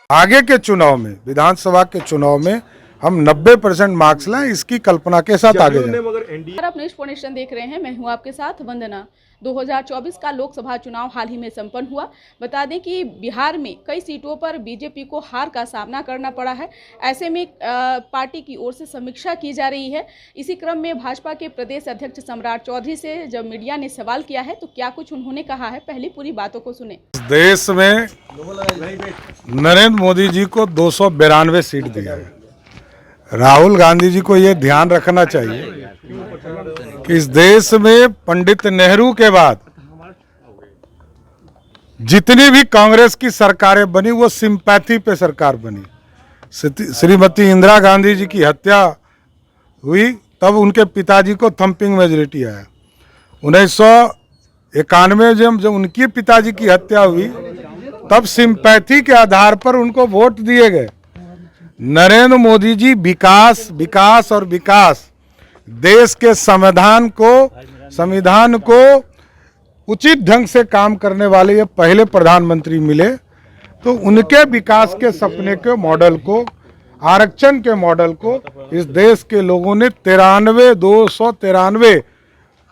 आगे के चुनाव में, विधानसभा के चुनाव में हम 90% मार्क्स लाएं, इसकी कल्पना के साथ आगे जाएं। आप न्यूज़ नेशन देख रहे हैं, मैं हूं आपके साथ वंदना। 2024 का लोकसभा चुनाव हाल ही में संपन्न हुआ। बता दें कि बिहार में कई सीटों पर बीजेपी को हार का सामना करना पड़ा है। ऐसे में पार्टी की ओर से समीक्षा की जा रही है। इसी क्रम में भाजपा के प्रदेश अध्यक्ष सम्राट चौधरी से जब मीडिया ने सवाल किया है तो क्या कुछ उन्होंने कहा है, पहली पूरी बातों को सुने। देश में नरेंद्र मोदी जी को 292 सीट दिया है। राहुल गांधी जी को ये ध्यान रखना चाहिए कि इस देश में पंडित नेहरू के बाद जितनी भी कांग्रेस की सरकारें बनी वो सिंपैथी पे सरकार बनी। श्रीमती इंदिरा गांधी जी की हत्या हुई तब उनके पिताजी को थंपिंग मेजॉरिटी आया। 1991 जब उनके पिताजी की हत्या हुई तब सिंपैथी के आधार पर उनको वोट दिए गए। नरेंद्र मोदी जी विकास विकास और विकास, देश के संविधान को उचित ढंग से काम करने वाले ये पहले प्रधानमंत्री मिले। तो उनके विकास के सपने के मॉडल को, आरक्षण के मॉडल को इस देश के लोगों ने 293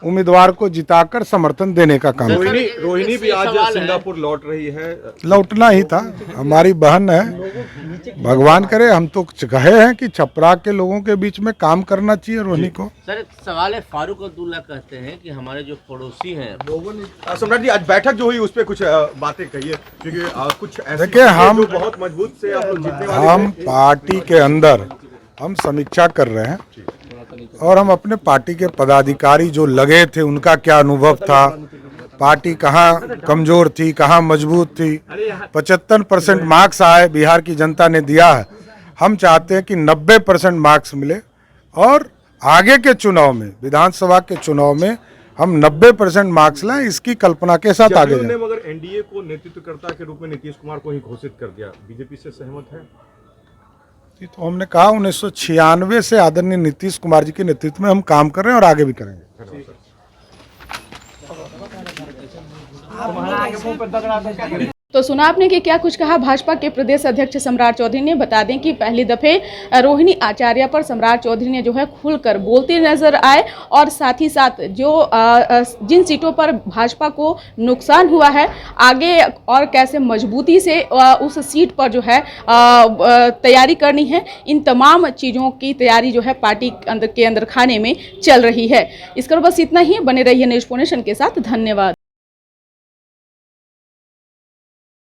उम्मीदवार को जिताकर समर्थन देने का काम किया। रोहिणी भी आज सिंगापुर लौट रही है। लौटना ही था, हमारी बहन है। भगवान करे, हम तो कहे हैं कि छपरा के लोगों के बीच में काम करना चाहिए रोहिणी को। सर, एक सवाल है, फारूक अब्दुल्ला कहते हैं कि हमारे जो पड़ोसी हैं सम्राट जी, आज बैठक जो हुई उस पर कुछ बातें कहिए, क्योंकि कुछ देखिए हम बहुत मजबूत से आप लोग जीतने वाले हम पार्टी के अंदर हम समीक्षा कर रहे हैं और हम अपने पार्टी के पदाधिकारी जो लगे थे उनका क्या अनुभव था, पार्टी कहाँ कमजोर थी, कहाँ मजबूत थी। 75% मार्क्स आए, बिहार की जनता ने दिया है। हम चाहते हैं कि 90% मार्क्स मिले और आगे के चुनाव में, विधानसभा के चुनाव में हम 90% मार्क्स लाएं, इसकी कल्पना के साथ आगे जाएं। मगर एनडीए को नेतृत्वकर्ता के रूप में नीतीश कुमार को ही घोषित कर दिया, बीजेपी से सहमत है? तो हमने कहा 1996 से आदरणीय नीतीश कुमार जी के नेतृत्व में हम काम कर रहे हैं और आगे भी करेंगे। तो सुना आपने कि क्या कुछ कहा भाजपा के प्रदेश अध्यक्ष सम्राट चौधरी ने। बता दें कि पहली दफे रोहिणी आचार्य पर सम्राट चौधरी ने जो है खुलकर बोलते नजर आए और साथ ही साथ जो जिन सीटों पर भाजपा को नुकसान हुआ है, आगे और कैसे मजबूती से उस सीट पर जो है तैयारी करनी है, इन तमाम चीज़ों की तैयारी जो है पार्टी के अंदर खाने में चल रही है। इसकर बस इतना ही। बने रहिए न्यूज़ नेशन के साथ। धन्यवाद।